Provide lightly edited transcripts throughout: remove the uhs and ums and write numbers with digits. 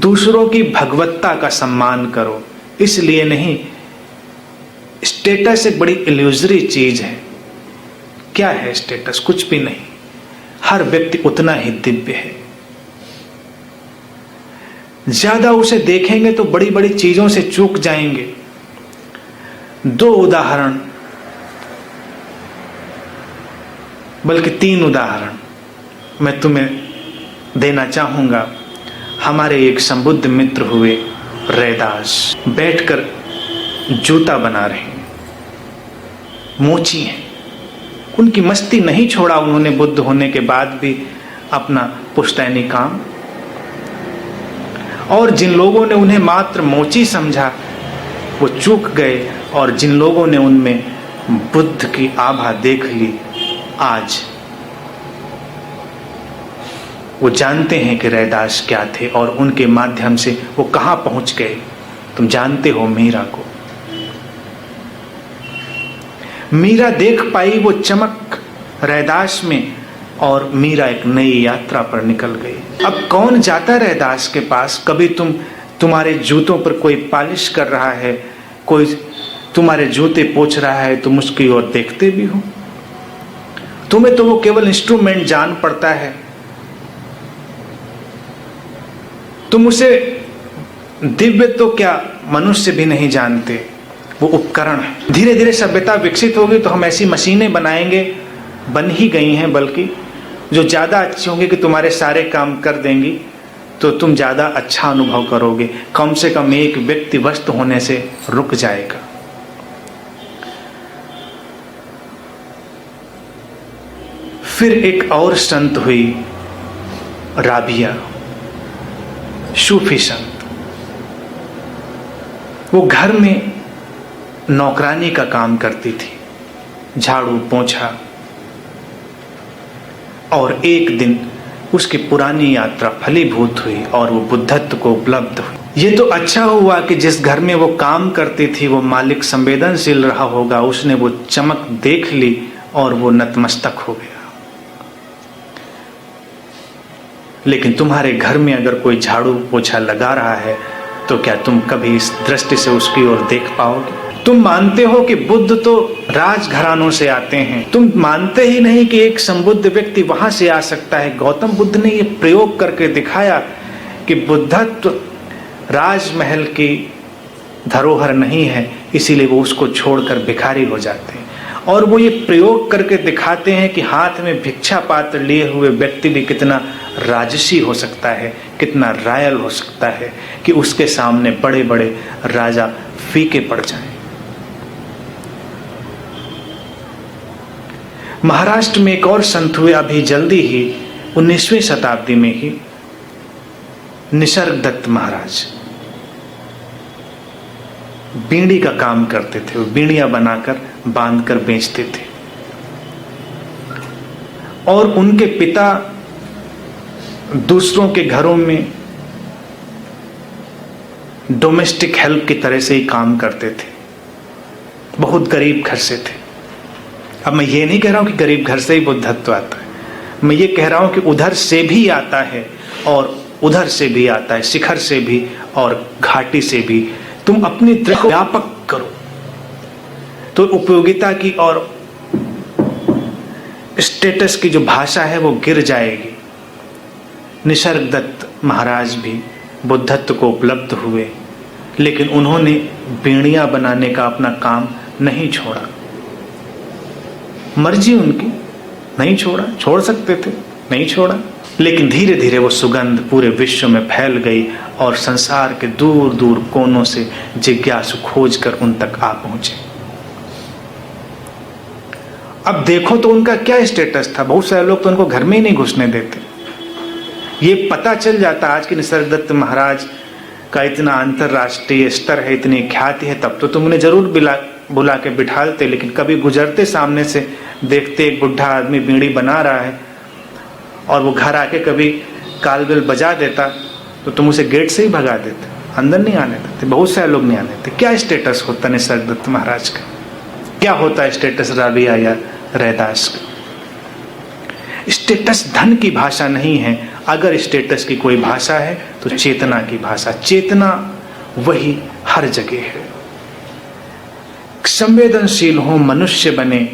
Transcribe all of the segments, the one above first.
दूसरों की भगवत्ता का सम्मान करो, इसलिए नहीं। स्टेटस एक बड़ी इल्यूजरी चीज है। क्या है स्टेटस? कुछ भी नहीं। हर व्यक्ति उतना ही दिव्य है। ज्यादा उसे देखेंगे तो बड़ी बड़ी चीजों से चूक जाएंगे। 2 उदाहरण, बल्कि 3 उदाहरण मैं तुम्हें देना चाहूंगा। हमारे एक संबुद्ध मित्र हुए रैदास, बैठकर जूता बना रहे हैं, मोची हैं। उनकी मस्ती नहीं छोड़ा उन्होंने बुद्ध होने के बाद भी अपना पुश्तैनी काम। और जिन लोगों ने उन्हें मात्र मोची समझा वो चूक गए, और जिन लोगों ने उनमें बुद्ध की आभा देख ली, आज वो जानते हैं कि रैदास क्या थे और उनके माध्यम से वो कहां पहुंच गए। तुम जानते हो मीरा को। मीरा देख पाई वो चमक रैदास में, और मीरा एक नई यात्रा पर निकल गई। अब कौन जाता रैदास के पास? कभी तुम्हारे जूतों पर कोई पॉलिश कर रहा है, कोई तुम्हारे जूते पोंछ रहा है, तुम उसकी ओर देखते भी हो? तुम्हें तो वो केवल इंस्ट्रूमेंट जान पड़ता है। तुम उसे दिव्य तो क्या मनुष्य भी नहीं जानते, वो उपकरण है। धीरे धीरे सभ्यता विकसित होगी तो हम ऐसी मशीनें बनाएंगे, बन ही गई हैं बल्कि, जो ज्यादा अच्छी होंगी कि तुम्हारे सारे काम कर देंगी, तो तुम ज्यादा अच्छा अनुभव करोगे। कम से कम एक व्यक्ति वस्तु होने से रुक जाएगा। फिर एक और संत हुई राबिया, सूफी संत। वो घर में नौकरानी का काम करती थी, झाड़ू पोंछा। और एक दिन उसकी पुरानी यात्रा फलीभूत हुई और वो बुद्धत्व को उपलब्ध हुई। ये तो अच्छा हुआ कि जिस घर में वो काम करती थी वो मालिक संवेदनशील रहा होगा, उसने वो चमक देख ली और वो नतमस्तक हो गया। लेकिन तुम्हारे घर में अगर कोई झाड़ू पोछा लगा रहा है तो क्या तुम कभी इस दृष्टि से उसकी ओर देख पाओगे? तुम मानते हो कि बुद्ध तो राजघरानों से आते हैं, तुम मानते ही नहीं कि एक संबुद्ध व्यक्ति वहां से आ सकता है। गौतम बुद्ध ने ये प्रयोग करके दिखाया कि बुद्धत्व राजमहल की धरोहर नहीं है, इसीलिए वो उसको छोड़कर भिखारी हो जाते हैं। और वो ये प्रयोग करके दिखाते हैं कि हाथ में भिक्षा पात्र लिए हुए व्यक्ति भी कितना राजसी हो सकता है, कितना रॉयल हो सकता है, कि उसके सामने बड़े बड़े राजा फीके पड़ जाएं। महाराष्ट्र में एक और संत हुए अभी जल्दी ही 19वीं शताब्दी में ही, निसर्गदत्त महाराज। बीड़ी का काम करते थे, वो बीड़ियां बनाकर बांधकर बेचते थे। और उनके पिता दूसरों के घरों में डोमेस्टिक हेल्प की तरह से ही काम करते थे। बहुत गरीब घर से थे। अब मैं ये नहीं कह रहा हूं कि गरीब घर से ही बुद्धत्व आता है, मैं ये कह रहा हूं कि उधर से भी आता है और उधर से भी आता है, शिखर से भी और घाटी से भी। तुम अपनी दृष्टि व्यापक करो तो उपयोगिता की और स्टेटस की जो भाषा है वो गिर जाएगी। निसर्गदत्त महाराज भी बुद्धत्व को उपलब्ध हुए, लेकिन उन्होंने बीड़ियां बनाने का अपना काम नहीं छोड़ा। मर्जी उनकी, नहीं छोड़ा, छोड़ सकते थे, नहीं छोड़ा। लेकिन धीरे धीरे वो सुगंध पूरे विश्व में फैल गई और संसार के दूर दूर कोनों से जिज्ञासु खोज कर उन तक आ पहुंचे। अब देखो तो उनका क्या स्टेटस था। बहुत सारे लोग तो उनको घर में ही नहीं घुसने देते। ये पता चल जाता आज कि निसर्गदत्त महाराज का इतना अंतरराष्ट्रीय स्तर है, इतनी ख्याति है, तब तो तुम उन्हें जरूर बुला के बिठालते। लेकिन कभी गुजरते सामने से, देखते एक बुढ़ा आदमी बीड़ी बना रहा है और वो घर आके कभी कालबेल बजा देता तो तुम उसे गेट से ही भगा देते, अंदर नहीं आने देते। बहुत सारे लोग नहीं आने देते। क्या स्टेटस होता निसर्गदत्त महाराज का? क्या होता है स्टेटस राबिया या रैदास का? स्टेटस धन की भाषा नहीं है अगर स्टेटस की कोई भाषा है तो चेतना की भाषा। चेतना वही हर जगह है। संवेदनशील हो, मनुष्य बने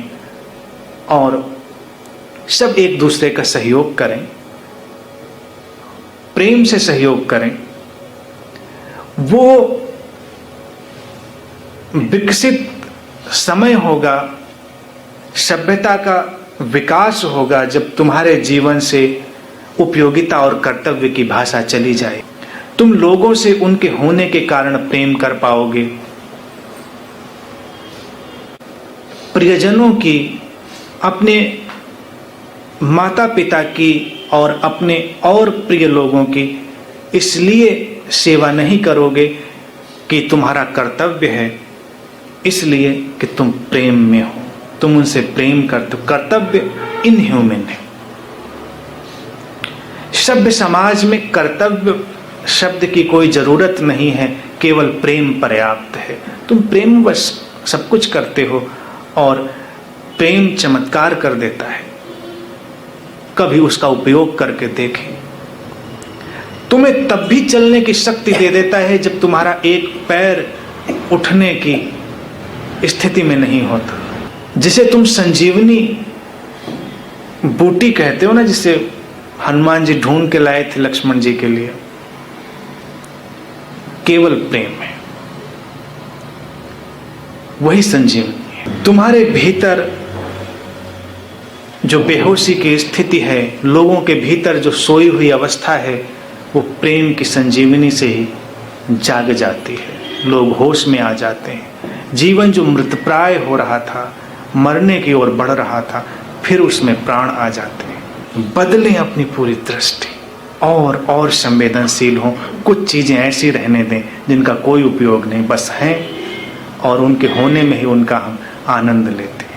और सब एक दूसरे का सहयोग करें, प्रेम से सहयोग करें। वो विकसित समय होगा, सभ्यता का विकास होगा जब तुम्हारे जीवन से उपयोगिता और कर्तव्य की भाषा चली जाए। तुम लोगों से उनके होने के कारण प्रेम कर पाओगे। प्रियजनों की, अपने माता पिता की और अपने और प्रिय लोगों की इसलिए सेवा नहीं करोगे कि तुम्हारा कर्तव्य है, इसलिए कि तुम प्रेम में हो, तुम उनसे प्रेम करते हो। कर्तव्य इनह्यूमन है। सभ्य समाज में कर्तव्य शब्द की कोई जरूरत नहीं है, केवल प्रेम पर्याप्त है। तुम प्रेम बस सब कुछ करते हो और प्रेम चमत्कार कर देता है। कभी उसका उपयोग करके देखें। तुम्हें तब भी चलने की शक्ति दे देता है जब तुम्हारा एक पैर उठने की स्थिति में नहीं होता। जिसे तुम संजीवनी बूटी कहते हो ना, जिसे हनुमान जी ढूंढ के लाए थे लक्ष्मण जी के लिए, केवल प्रेम है, वही संजीवनी है। तुम्हारे भीतर जो बेहोशी की स्थिति है, लोगों के भीतर जो सोई हुई अवस्था है, वो प्रेम की संजीवनी से ही जाग जाती है। लोग होश में आ जाते हैं। जीवन जो मृतप्राय हो रहा था, मरने की ओर बढ़ रहा था, फिर उसमें प्राण आ जाते हैं। बदलें अपनी पूरी दृष्टि और संवेदनशील हों। कुछ चीजें ऐसी रहने दें जिनका कोई उपयोग नहीं, बस हैं और उनके होने में ही उनका हम आनंद लेते हैं।